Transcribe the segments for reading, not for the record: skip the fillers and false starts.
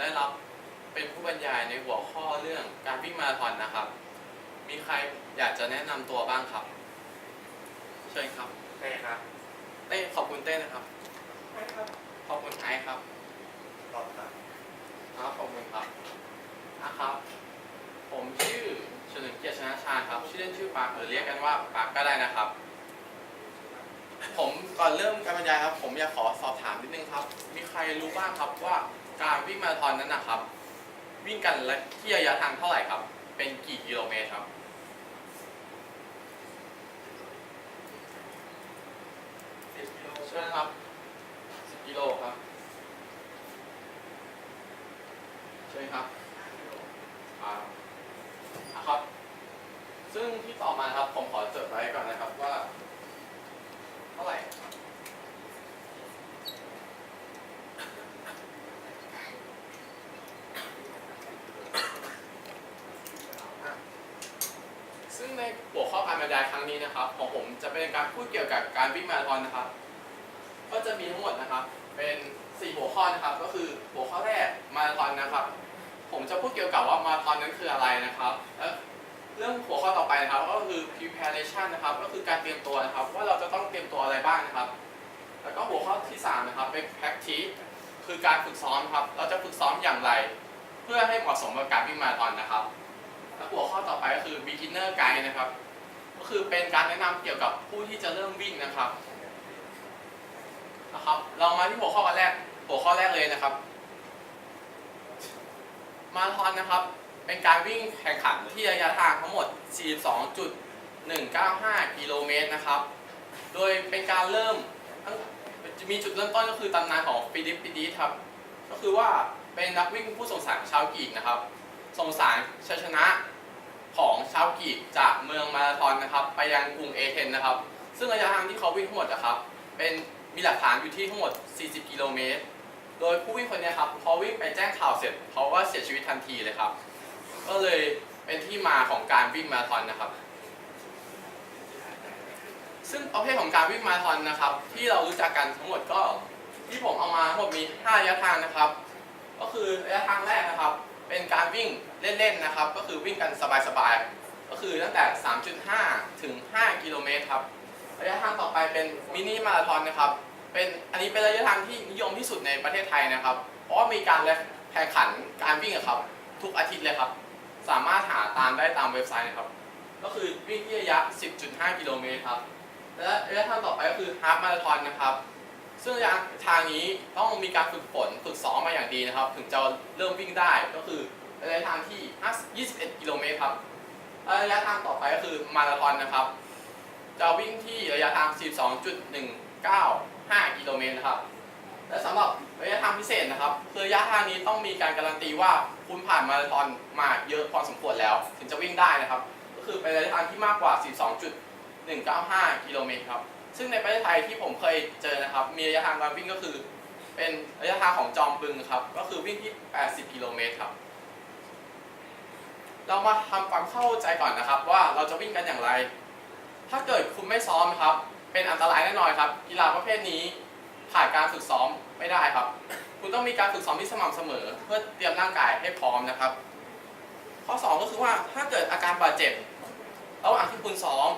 ได้รับเป็นผู้บรรยายในหัวข้อเรื่องการวิ่งมาราธอนนะครับ มีใครอยากจะแนะนำตัวบ้างครับเชิญครับใช่ครับเต้ขอบคุณเต้นะครับใช่ครับขอบคุณไอซ์ครับตอบครับครับขอบคุณครับนะครับผมชื่อเฉลิมเกียรติชนะชาญครับชื่อเล่นชื่อปาร์คหรือเรียกกันว่าปาร์คก็ได้นะครับผมก่อนเริ่มการบรรยายครับผมอยากขอสอบถามนิดนึงครับมีใครรู้บ้างครับว่าการวิ่งมาราธอนนั้นนะครับวิ่งกันที่ระยะทางเท่าไหร่ครับเป็นกี่กิโลเมตรครับ10 กิโลเชิญครับ10 กิโลครับเชิญครับครับซึ่งที่ต่อมาครับผมขอจดไว้ก่อนนะครับว่าเท่าไหร่ซึ่งในหัวข้อการบรรยายครั้งนี้นะครับของผมจะเป็นการพูดเกี่ยวกับการวิ่งมาราธอนนะครับก็จะมีทั้งหมดนะครับเป็น4หัวข้อนะครับก็คือหัวข้อแรกมาราธอนนะครับผมจะพูดเกี่ยวกับว่ามาราธอนนั้นคืออะไรนะครับและเรื่องหัวข้อต่อไปนะครับก็คือ preparation นะครับก็คือการเตรียมตัวนะครับว่าเราจะต้องเตรียมตัวอะไรบ้างนะครับแล้วก็หัวข้อที่3นะครับเป็น practice คือการฝึกซ้อมครับเราจะฝึกซ้อมอย่างไรเพื่อให้เหมาะสมกับการวิ่งมาราธอนนะครับและหัวข้อต่อไปก็คือ beginner guide นะครับก็คือเป็นการแนะนำเกี่ยวกับผู้ที่จะเริ่มวิ่งนะครับเรามาที่หัวข้อแรกเลยนะครับมาราธอนนะครับเป็นการวิ่งแข่งขันที่ระยะทางทั้งหมด 42.195 กิโลเมตรนะครับโดยเป็นการเริ่มจะมีจุดเริ่มต้นก็คือตำนานของฟิลิปปิดิสครับก็คือว่าเป็นนักวิ่งผู้ส่งสารชาวกรีกนะครับส่งสารชัยชนะของชาวกรีกจากเมืองมาราธอนนะครับไปยังกรุงเอเธนส์นะครับซึ่งระยะทางที่เขาวิ่งทั้งหมดนะครับมีหลักฐานอยู่ที่ทั้งหมด 40 กิโลเมตรโดยผู้วิ่งคนนี้ครับพอวิ่งไปแจ้งข่าวเสร็จเขาก็เสียชีวิตทันทีเลยครับก็เลยเป็นที่มาของการวิ่งมาราธอนนะครับซึ่งประเภทของการวิ่งมาราธอนนะครับที่เรารู้จักกันทั้งหมดก็ที่ผมเอามาทั้งหมดมี5ระยะทางนะครับก็คือระยะทางแรกนะครับเป็นการวิ่งเล่นๆนะครับก็คือวิ่งกันสบายๆก็คือตั้งแต่ 3.5 ถึง 5 กิโลเมตรครับระยะทางต่อไปเป็นมินิมาราธอนนะครับอันนี้เป็นระยะทางที่นิยมที่สุดในประเทศไทยนะครับเพราะว่ามีการแข่งขันการวิ่งครับทุกอาทิตย์เลยครับสามารถหาตามได้ตามเว็บไซต์นะครับก็คือวิ่งที่ระยะ 10.5 กิโลเมตรครับและระยะทางต่อไปก็คือฮาล์ฟมาราธอนนะครับซึ่งระยะทางนี้ต้องมีการฝึกซ้อมมาอย่างดีนะครับถึงจะเริ่มวิ่งได้ก็คือระยะทางที่ 21 กิโลเมตรครับระยะทางต่อไปก็คือมาราธอนนะครับจะวิ่งที่ระยะทาง 12.195 กิโลเมตรนะครับและสำหรับระยะทางพิเศษนะครับคือระยะทางนี้ต้องมีการการันตีว่าคุณผ่านมาราธอนมาเยอะพอสมควรแล้วถึงจะวิ่งได้นะครับก็คือเป็นระยะทางที่มากกว่า 12.195 กิโลเมตรครับซึ่งในประเทศไทยที่ผมเคยเจอนะครับมีระยะทางการวิ่งก็คือเป็นระยะทางของจอมบึงครับก็คือวิ่งที่ 80 กิโลเมตรครับเรามาทำความเข้าใจก่อนนะครับว่าเราจะวิ่งกันอย่างไรถ้าเกิดคุณไม่ซ้อมครับเป็นอันตรายแน่นอนครับกีฬาประเภทนี้ขาดการฝึกซ้อมไม่ได้ครับคุณต้องมีการฝึกซ้อมที่สม่ำเสมอเพื่อเตรียมร่างกายให้พร้อมนะครับข้อ2ก็คือว่าถ้าเกิดอาการบาดเจ็บระหว่างที่คุณซ้อม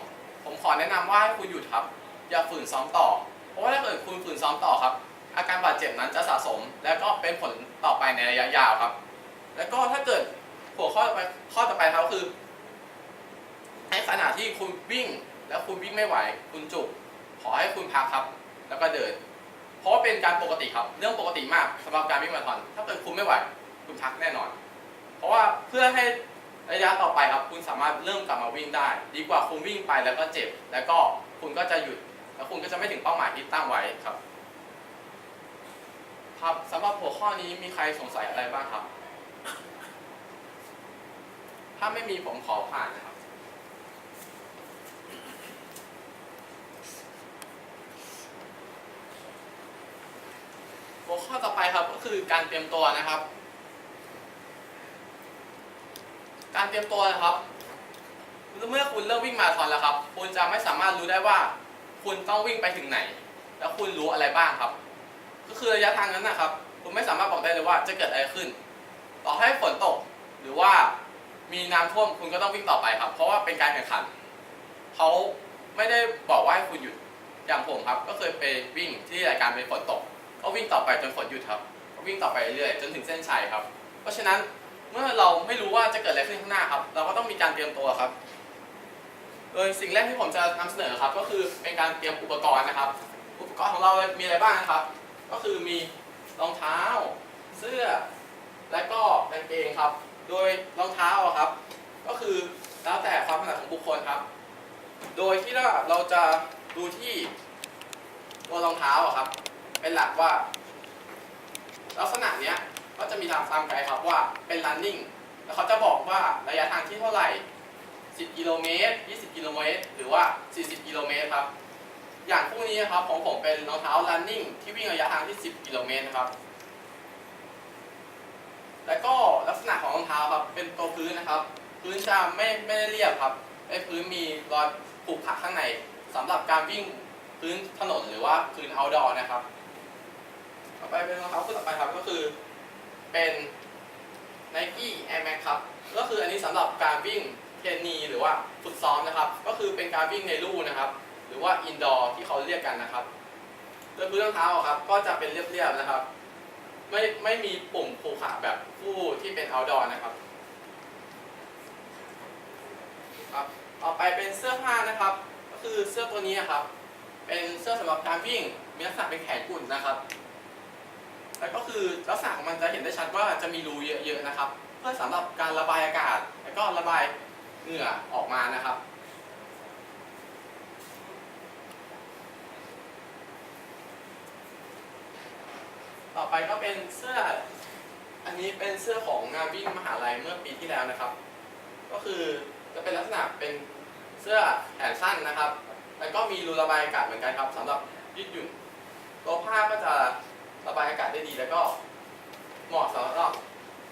ผมขอแนะนำว่าให้คุณหยุดครับอย่าฝืนซ้อมต่อเพราะว่าถ้าเกิดคุณฝืนซ้อมต่อครับอาการบาดเจ็บนั้นจะสะสมและก็เป็นผลต่อไปในระยะยาวครับแล้วก็ถ้าเกิดหัวข้อต่อไปครับคือในขณะที่คุณวิ่งแล้วคุณวิ่งไม่ไหวคุณจุกขอให้คุณพักครับแล้วก็เดินเพราะว่าเป็นการปกติครับเรื่องปกติมากสำหรับการวิ่งมาราธอนถ้าเกิดคุณไม่ไหวคุณพักแน่นอนเพราะว่าเพื่อให้ระยะต่อไปครับคุณสามารถเริ่มกลับมาวิ่งได้ดีกว่าคุณวิ่งไปแล้วก็เจ็บแล้วก็คุณก็จะหยุดแล้วคุณก็จะไม่ถึงเป้าหมายที่ตั้งไว้ครับครับสำหรับหัวข้อนี้มีใครสงสัยอะไรบ้างครับถ้าไม่มีผมขอผ่านนะครับหัวข้อต่อไปครับก็คือการเตรียมตัวนะครับการเตรียมตัวนะครับเมื่อคุณเริ่มวิ่งมาราธอนแล้วครับคุณจะไม่สามารถรู้ได้ว่าคุณต้องวิ่งไปถึงไหนแล้วคุณรู้อะไรบ้างครับก็คือระยะทางนั้นนะครับคุณไม่สามารถบอกได้เลยว่าจะเกิดอะไรขึ้น ต่อให้ฝนตกหรือว่ามีน้ำท่วมคุณก็ต้องวิ่งต่อไปครับเพราะว่าเป็นการแข่งขันเขาไม่ได้บอกว่าให้คุณหยุดอย่างผมครับก็เคยไปวิ่งที่รายการเป็นฝนตกก็วิ่งต่อไปจนฝนหยุดครับก็วิ่งต่อไปเรื่อยๆจนถึงเส้นชัยครับเพราะฉะนั้นเมื่อเราไม่รู้ว่าจะเกิดอะไรขึ้นข้างหน้าครับเราก็ต้องมีการเตรียมตัวครับโดยสิ่งแรกที่ผมจะนำเสนอครับก็คือเป็นการเตรียมอุปกรณ์นะครับอุปกรณ์ของเรามีอะไรบ้างนะครับก็คือมีรองเท้าเสื้อและก็กางเกงครับโดยรองเท้าครับก็คือแล้วแต่ความถนัดของบุคคลครับโดยที่เราจะดูที่ตัวรองเท้าครับเป็นหลักว่าลักษณะเนี้ยก็จะมีตามไกด์ครับว่าเป็น running แล้วเขาจะบอกว่าระยะทางที่เท่าไหร่10 กิโลเมตร20 กิโลเมตรหรือว่า40 กิโลเมตรครับอย่างคู่นี้นะครับของผมเป็นรองเท้า running ที่วิ่งระยะทางที่10 กิโลเมตรนะครับแล้วก็ลักษณะของรองเท้าครับเป็นตัวพื้นนะครับพื้นจะไม่ได้เรียบครับพื้นมีรอยผุพังข้างในสำหรับการวิ่งพื้นถนนหรือว่าพื้น outdoor นะครับต่อไปเป็นรองเท้าคู่ต่อไปครับก็คือเป็น Nike Air Max ครับก็คืออันนี้สำหรับการวิ่งเทรนนีหรือว่าฝึกซ้อมนะครับก็คือเป็นการวิ่งในลู่นะครับหรือว่า indoor ที่เขาเรียกกันนะครับโดยพื้นรองเท้าครับก็จะเป็นเรียบๆนะครับไม่มีปุ่มผูกขาแบบคู่ที่เป็น outdoor นะครับต่อไปเป็นเสื้อผ้านะครับก็คือเสื้อตัวนี้ครับเป็นเสื้อสำหรับการวิ่งมีลักษณะเป็นแขนกุดนะครับแล้วก็คือลักษณะของมันจะเห็นได้ชัดว่าจะมีรูเยอะๆนะครับเพื่อสำหรับการระบายอากาศแล้วก็ระบายเหงื่อออกมานะครับต่อไปก็เป็นเสื้ออันนี้เป็นเสื้อของงานวิ่งมหาลัยเมื่อปีที่แล้วนะครับก็คือจะเป็นลักษณะเป็นเสื้อแขนสั้นนะครับแล้วก็มีรูระบายอากาศเหมือนกันครับสำหรับยืดหยุ่นตัวผ้าก็จะระบายอากาศได้ดีแล้วก็เหมาะสำหรับ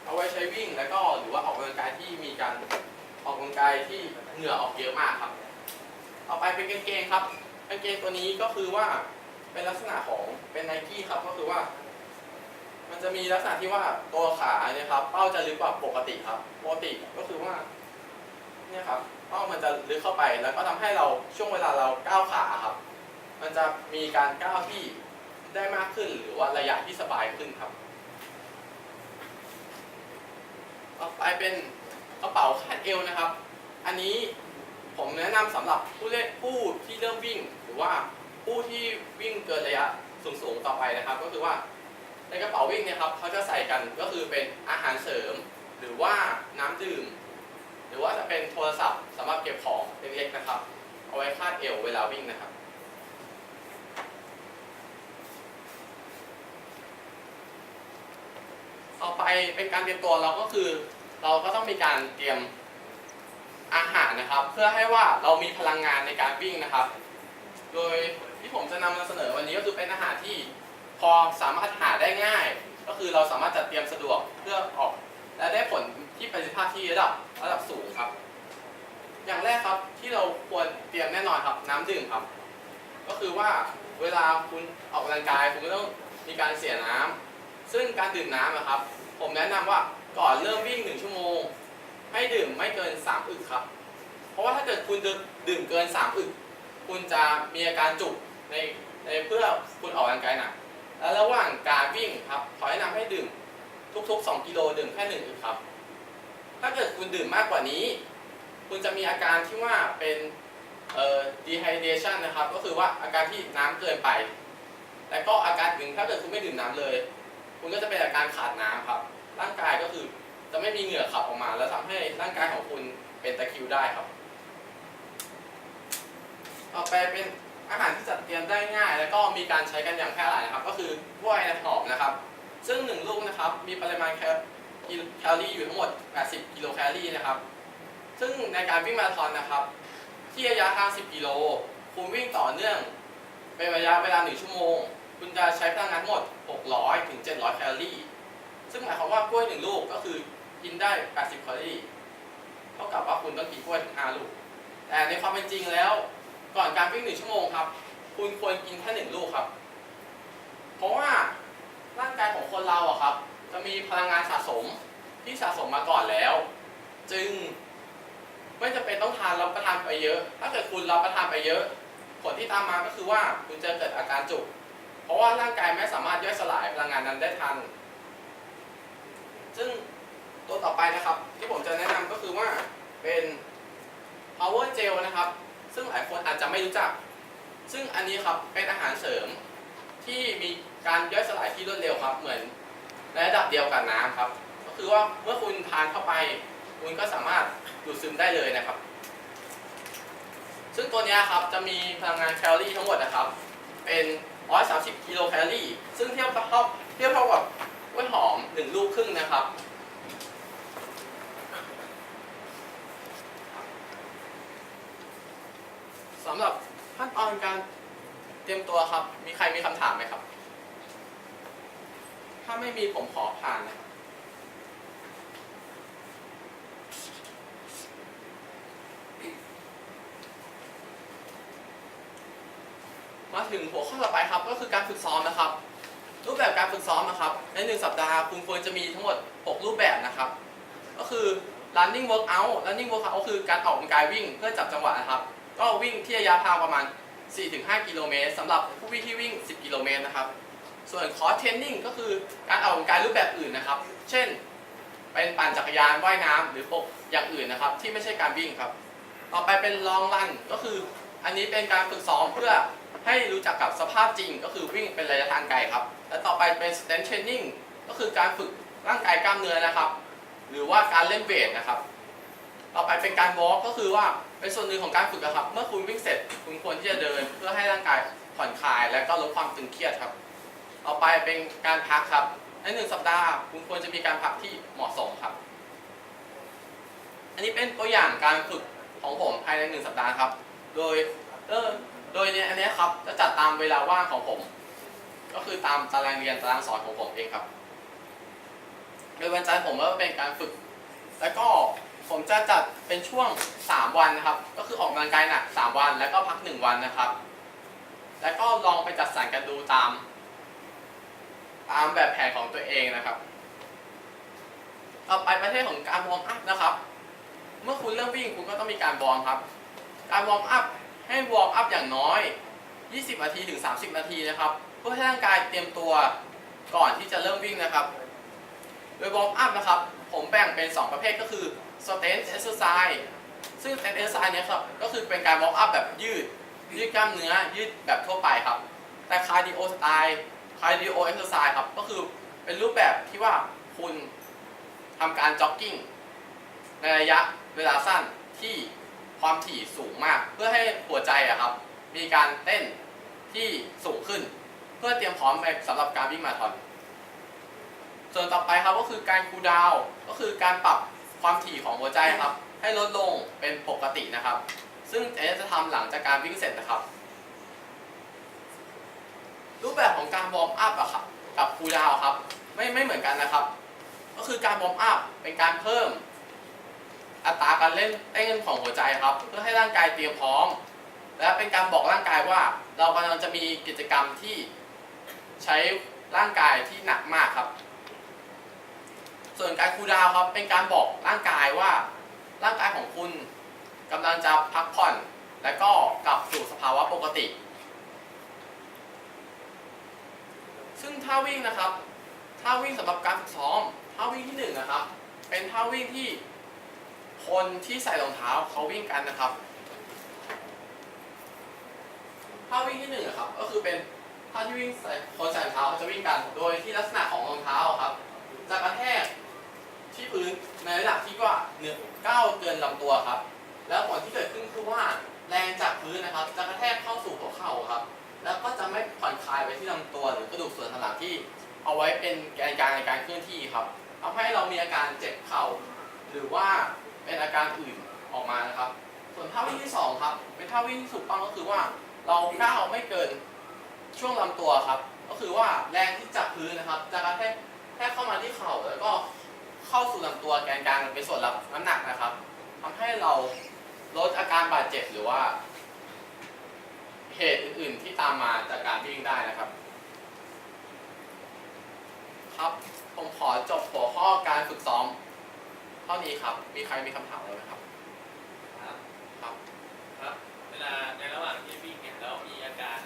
เอาไว้ใช้วิ่งแล้วก็หรือว่าออกกำลังกายที่มีการออกกำลังกายที่เหงื่อออกเยอะมากครับต่อไปเป็นกางเกงครับกางเกงตัวนี้ก็คือว่าเป็นลักษณะของเป็น Nike ครับก็คือว่ามันจะมีลักษณะที่ว่าตัวขาเนี่ยครับเป้าจะลึกกว่าปกติครับปกติก็คือว่าเนี่ยครับเป้ามันจะลึกเข้าไปแล้วก็ทำให้เราช่วงเวลาเราก้าวขาครับมันจะมีการก้าวที่ได้มากขึ้นหรือว่าระยะที่สบายขึ้นครับต่อไปเป็นกระเป๋าคาดเอวนะครับอันนี้ผมแนะนำสำหรับผู้ที่เริ่มวิ่งหรือว่าผู้ที่วิ่งเกินระยะสูงๆต่อไปนะครับก็คือว่าในกระเป๋าวิ่งเนี่ยครับเขาจะใส่กันก็คือเป็นอาหารเสริมหรือว่าน้ำดื่มหรือว่าจะเป็นโทรศัพท์สำหรับเก็บของเล็กๆนะครับเอาไว้คาดเอวเวลาวิ่งนะครับต่อไปเป็นการเตรียมตัวเราก็คือเราก็ต้องมีการเตรียมอาหารนะครับเพื่อให้ว่าเรามีพลังงานในการวิ่งนะครับโดยที่ผมจะนำมาเสนอวันนี้ก็คือเป็นอาหารที่พอสามารถหาได้ง่ายก็คือเราสามารถจัดเตรียมสะดวกเพื่อออกและได้ผลที่ประสิทธิภาพที่ระดับสูงครับอย่างแรกครับที่เราควรเตรียมแน่นอนครับน้ำดื่มครับก็คือว่าเวลาคุณออกกำลังกายคุณก็ต้องมีการเสียน้ำซึ่งการดื่มน้ำนะครับผมแนะนำว่าก่อนเริ่มวิ่ง1 ชั่วโมงให้ดื่มไม่เกิน3 อึกครับเพราะว่าถ้าเกิดคุณดื่มเกิน3 อึกคุณจะมีอาการจุกในเพื่อคุณออกกำลังกายหนักและระหว่างการวิ่งครับขอแนะนำให้ดื่มทุกๆ2 กิโลดื่มแค่1 อึกครับถ้าเกิดคุณดื่มมากกว่านี้คุณจะมีอาการที่ว่าเป็นdehydration นะครับก็คือว่าอาการที่น้ำเกินไปและก็อาการหนึ่งถ้าเกิดคุณไม่ดื่มน้ำเลยคุณก็จะเป็นอาการขาดน้ำครับร่างกายก็คือจะไม่มีเหงื่อขับออกมาแล้วทำให้ร่างกายของคุณเป็นตะคริวได้ครับต่อไปเป็นอาหารที่จัดเตรียมได้ง่ายแล้วก็มีการใช้กันอย่างแพร่หลายนะครับก็คือกล้วยหอมนะครับซึ่ง1 ลูกนะครับมีปริมาณแคลอรี่อยู่ทั้งหมด80 กิโลแคลอรี่นะครับซึ่งในการวิ่งมาราธอนนะครับที่ระยะทาง10 กิโลคุณวิ่งต่อเนื่องเป็นระยะเวลา1 ชั่วโมงคุณจะใช้พลังงานทั้งหมด600 ถึง 700 แคลอรี่ซึ่งหมายความว่ากล้วย1 ลูกก็คือกินได้80 แคลอรี่เท่ากับว่าคุณต้องกินกล้วยถึง5 ลูกแต่ในความเป็นจริงแล้วก่อนการวิ่ง1 ชั่วโมงครับคุณควรกินแค่1 ลูกครับเพราะว่าร่างกายของคนเราอะครับจะมีพลังงานสะสม ที่สะสมมาก่อนแล้ว จึงไม่จำเป็นต้องรับประทานไปเยอะ ถ้าเกิดคุณรับประทานไปเยอะ ผลที่ตามมาก็คือว่าคุณจะเกิดอาการจุก เพราะว่าร่างกายไม่สามารถย่อยสลายพลังงานนั้นได้ทัน ซึ่งตัวต่อไปนะครับที่ผมจะแนะนำก็คือว่าเป็น Power Gel นะครับซึ่งหลายคนอาจจะไม่รู้จัก ซึ่งอันนี้ครับเป็นอาหารเสริมที่มีการย่อยสลายที่รวดเร็วครับเหมือนในระดับเดียวกับน้ำครับก็คือว่าเมื่อคุณทานเข้าไปคุณก็สามารถดูดซึมได้เลยนะครับ ซึ่งตัวนี้ครับจะมีพลังงานแคลอรี่ทั้งหมดนะครับเป็น130 กิโลแคลอรี่ซึ่งเทียบเท่ากับกล้วยหอม1 ลูกครึ่งนะครับสำหรับขั้นตอนการเตรียมตัวครับมีใครมีคำถามไหมครับถ้าไม่มีผมขอผ่านนะครับมาถึงหัวข้อต่อไปครับก็คือการฝึกซ้อมนะครับรูปแบบการฝึกซ้อมนะครับใน1 สัปดาห์คุณควรจะมีทั้งหมด6 รูปแบบนะครับก็คือ running workout คือการออกกำลังกายวิ่งเพื่อจับจังหวะนะครับก็วิ่งที่ระยะทางประมาณ 4-5 กิโลเมตรสำหรับผู้วิ่งที่วิ่ง 10 กิโลเมตรนะครับส่วน cross training ก็คือการออกกำลังกายรูปแบบอื่นนะครับเช่นเป็นปั่นจักรยานว่ายน้ำหรือปกอย่างอื่นนะครับที่ไม่ใช่การวิ่งครับต่อไปเป็น long run ก็คืออันนี้เป็นการฝึกซ้อมเพื่อให้รู้จักกับสภาพจริงก็คือวิ่งเป็นระยะทางไกลครับและต่อไปเป็น strength training ก็คือการฝึกร่างกายกล้ามเนื้อนะครับหรือว่าการเล่นเวทนะครับต่อไปเป็นการ walk ก็คือว่าเป็นส่วนหนึ่งของการฝึกครับเมื่อคุณวิ่งเสร็จคุณควรที่จะเดินเพื่อให้ร่างกายผ่อนคลายและก็ลดความตึงเครียดครับต่อไปเป็นการพักครับใน1 สัปดาห์คุณควรจะมีการพักที่เหมาะสมครับอันนี้เป็นตัวอย่างการฝึกของผมภายใน1 สัปดาห์ครับโดยอันนี้ครับจะจัดตามเวลาว่างของผมก็คือตามตารางเรียนตารางสอนของผมเองครับโดยวันจันทร์ผมก็เป็นการฝึกแล้วก็ผมจะจัดเป็นช่วง3 วันนะครับก็คือออกกำลังกายหนัก3 วันแล้วก็พัก1 วันนะครับแล้วก็ลองไปจัดสรรกันดูตามแบบแผนของตัวเองนะครับต่อไปประเภทของการวอร์มอัพนะครับเมื่อคุณเริ่มวิ่งคุณก็ต้องมีการวอร์มครับการวอร์มอัพให้วอร์มอัพอย่างน้อย20 นาทีถึง 30 นาทีนะครับเพื่อให้ร่างกายเตรียมตัวก่อนที่จะเริ่มวิ่งนะครับโดยวอร์มอัพนะครับผมแบ่งเป็น2 ประเภทก็คือ strength exercise ซึ่ง strength exercise เนี่ยครับก็คือเป็นการวอร์มอัพแบบยืดกล้ามเนื้อยืดแบบทั่วไปครับแต่ cardio exercise ครับก็คือเป็นรูปแบบที่ว่าคุณทำการจ็อกกิ้งในระยะเวลาสั้นที่ความถี่สูงมากเพื่อให้หัวใจครับมีการเต้นที่สูงขึ้นเพื่อเตรียมพร้อมไปสำหรับการวิ่งมาราธอนส่วนต่อไปครับก็คือการคูลดาวน์ก็คือการปรับความถี่ของหัวใจครับให้ลดลงเป็นปกตินะครับซึ่งจะทำหลังจากการวิ่งเสร็จนะครับรูปแบบของการวอร์มอัพอะครับกับคูลดาวน์ครับไม่เหมือนกันนะครับก็คือการวอร์มอัพเป็นการเพิ่มอัตราการเต้นของหัวใจครับเพื่อให้ร่างกายเตรียมพร้อมและเป็นการบอกร่างกายว่าเรากำลังจะมีกิจกรรมที่ใช้ร่างกายที่หนักมากครับส่วนการคูลดาวน์ครับเป็นการบอกร่างกายว่าร่างกายของคุณกำลังจะพักผ่อนและก็กลับสู่สภาวะปกติซึ่งท่าวิ่งนะครับท่าวิ่งสำหรับการฝึกซ้อมท่าวิ่งที่1นะครับเป็นท่าวิ่งที่คนที่ใส่รองเท้าเขาวิ่งกันนะครับท่าวิ่งที่1ครับก็คือเป็นท่าที่วิ่งคนใส่รองเท้าเขาจะวิ่งกันโดยที่ลักษณะของรองเท้าครับจะกระแทกที่พื้นในระดับที่ว่าก้าวเกินลำตัวครับแล้วผลที่เกิดขึ้นคือว่าแรงจากพื้นนะครับจะกระแทกเข้าสู่หัวเข่าครับแล้วก็จะไม่ผ่อนคลายไปที่ลำตัวหรือกระดูกส่วนสันหลังที่เอาไว้เป็นแกนกลางในการเคลื่อนที่ครับทำให้เรามีอาการเจ็บเข่าหรือว่าเป็นอาการอื่นออกมานะครับส่วนท่าวิ่งที่2ครับเป็นท่าวิ่งที่ถูกต้องก็คือว่าเราก้าวไม่เกินช่วงลำตัวครับก็คือว่าแรงที่จากพื้นนะครับจะกระแทกเข้ามาที่เข่าแล้วก็เข้าสู่ลำตัวแกนกลางเป็นส่วนรับน้ำหนักนะครับทำให้เราลดอาการบาดเจ็บหรือว่าเหตุอื่นๆที่ตามมาจากการวิ่งได้นะครับครับผมขอจบหัวข้อการฝึกซ้อม เท่านี้ครับ มีใครมีคำถามอะไรไหมครับ ครับ ครับ ครับ เวลาในระหว่างที่วิ่งเนี่ยแล้วมีอาการ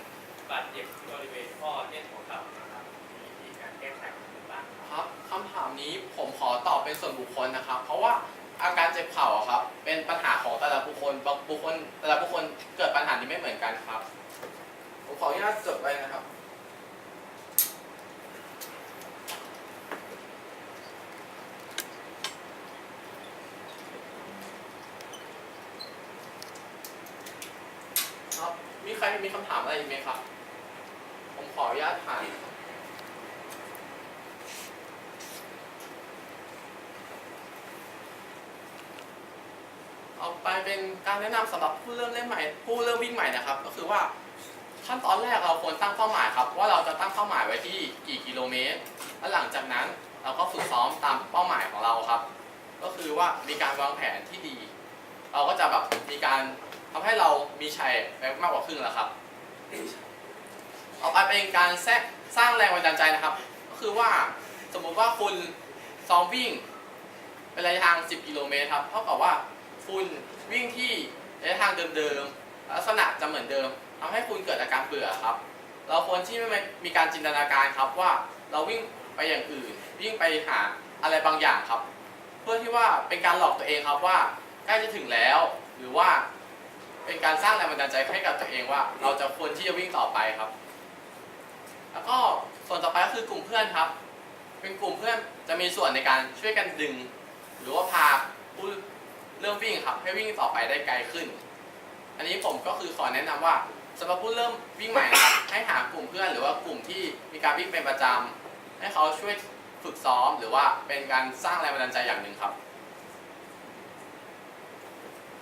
บาดเจ็บบริเวณข้อเส้นหัวเข่านะครับมีวิธีการแก้ไขอย่างไรบ้างครับครับคำถามนี้ผมขอตอบเป็นส่วนบุคคลนะครับ เพราะว่าอาการเจ็บเข่าอะครับเป็นปัญหาของแต่ละบุคคลแต่ละบุคคลเกิดปัญหานี้ไม่เหมือนกันครับผมขออนุญาตจดไว้นะครับครับมีใครมีคำถามอะไรอีกไหมครับผมขออนุญาตผ่านเอาไปเป็นการแนะนำสำหรับผู้เริ่มเล่นใหม่ผู้เริ่มวิ่งใหม่นะครับก็คือว่าขั้นตอนแรกเราควรตั้งเป้าหมายครับว่าเราจะตั้งเป้าหมายไว้ที่กี่กิโลเมตรและหลังจากนั้นเราก็ฝึกซ้อมตามเป้าหมายของเราครับก็คือว่ามีการวางแผนที่ดีเราก็จะแบบมีการทำให้เรามีชัยไปมากกว่าครึ่งแล้วครับเอาไปเป็นการสร้างแรงบันดาลใจนะครับก็คือว่าสมมุติว่าคุณซ้อมวิ่งเป็นระยะทาง10กิโลเมตรครับเท่ากับว่าคุณวิ่งที่ระยะทางเดิมๆลักษณะจะเหมือนเดิมทำให้คุณเกิดอาการเบื่อครับเราควรที่ไม่มีการจินตนาการครับว่าเราวิ่งไปอย่างอื่นวิ่งไปหาอะไรบางอย่างครับเพื่อที่ว่าเป็นการหลอกตัวเองครับว่าใกล้จะถึงแล้วหรือว่าเป็นการสร้างแรงบันดาลใจให้กับตัวเองว่าเราจะควรที่จะวิ่งต่อไปครับแล้วก็ส่วนต่อไปก็คือกลุ่มเพื่อนครับเป็นกลุ่มเพื่อนจะมีส่วนในการช่วยกันดึงหรือว่าพาผู้เริ่มวิ่งครับให้วิ่งต่อไปได้ไกลขึ้นอันนี้ผมก็คือขอแนะนำว่าสำหรับผู้เริ่มวิ่งใหม่นะครับให้หากลุ่มเพื่อนหรือว่ากลุ่มที่มีการวิ่งเป็นประจำให้เขาช่วยฝึกซ้อมหรือว่าเป็นการสร้างแรงบันดาลใจอย่างหนึ่งครับ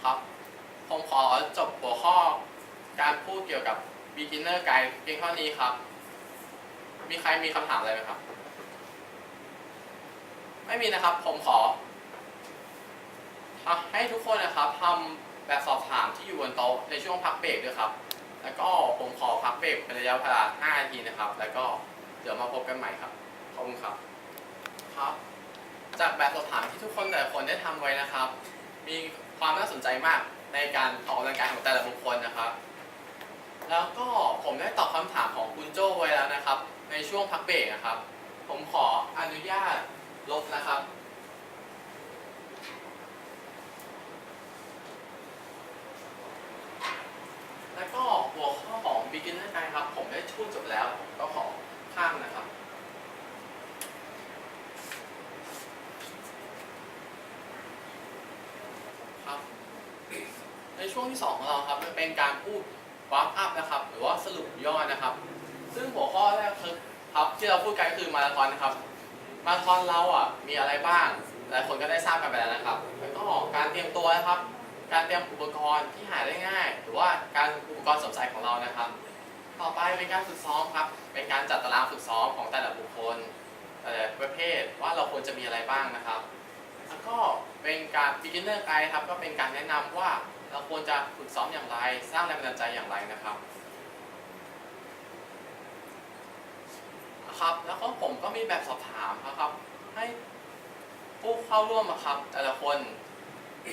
ครับผมขอจบหัวข้อการพูดเกี่ยวกับ beginner guide เพียงเท่านี้ครับมีใครมีคำถามอะไรไหมครับไม่มีนะครับผมขอให้ทุกคนนะครับทำแบบสอบถามที่อยู่บนโต๊ะในช่วงพักเบรกด้วยครับแล้วก็ผมขอพักเบรกเป็นระยะเวลา5 นาทีนะครับแล้วก็เดี๋ยวมาพบกันใหม่ครับขอบคุณครับครับจากแบบสอบถามที่ทุกคนแต่ละคนได้ทำไว้นะครับ มีความน่าสนใจมากในการออกกำลังกายของแต่ละบุคคลนะครับแล้วก็ผมได้ตอบคำถามของคุณโจ้ไว้แล้วนะครับในช่วงพักเบรกนะครับผมขออนุญาตลบนะครับแล้วก็หัวข้อของ beginner guide ครับผมได้พูดจบแล้วผมก็ขอข้ามนะครับครับในช่วงที่2ของเราครับจะเป็นการพูด wrap up นะครับหรือว่าสรุปย่อนะครับซึ่งหัวข้อแรกครับที่เราพูดกันคือมาราธอนนะครับมาราธอนเรามีอะไรบ้างหลายคนก็ได้ทราบกันไปแล้วนะครับแล้วก็การเตรียมตัวนะครับการเตรียมอุปกรณ์ที่หาได้ง่ายหรือว่าการอุปกรณ์สวมใส่ของเรานะครับต่อไปเป็นการฝึกซ้อมครับเป็นการจัดตารางฝึกซ้อมของแต่ละบุคคลแต่ละประเภทว่าเราควรจะมีอะไรบ้างนะครับแล้วก็เป็นการ beginner guide ครับก็เป็นการแนะนำว่าเราควรจะฝึกซ้อมอย่างไรสร้างแรงบันดาลใจอย่างไรนะครับแล้วก็ผมก็มีแบบสอบถามนะครับให้ผู้เข้าร่วมครับแต่ละคน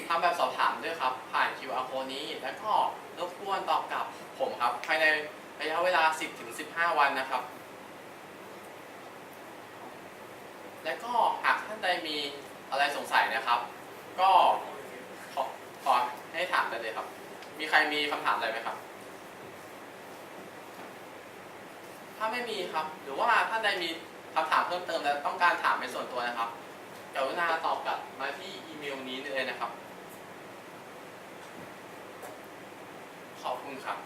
ทำแบบสอบถามด้วยครับผ่าน QR code นี้แล้วก็รบกวนตอบกลับผมครับภายในระยะเวลา 10-15 วันนะครับและก็หากท่านใดมีอะไรสงสัยนะครับก็ขอให้ถามได้เลยครับมีใครมีคำถามอะไรไหมครับถ้าไม่มีครับหรือว่าท่านใดมีคำถามเพิ่มเติมและต้องการถามเป็นส่วนตัวนะครับกรุณาตอบกลับมาที่อีเมลนี้เลยนะครับขอบคุณครับ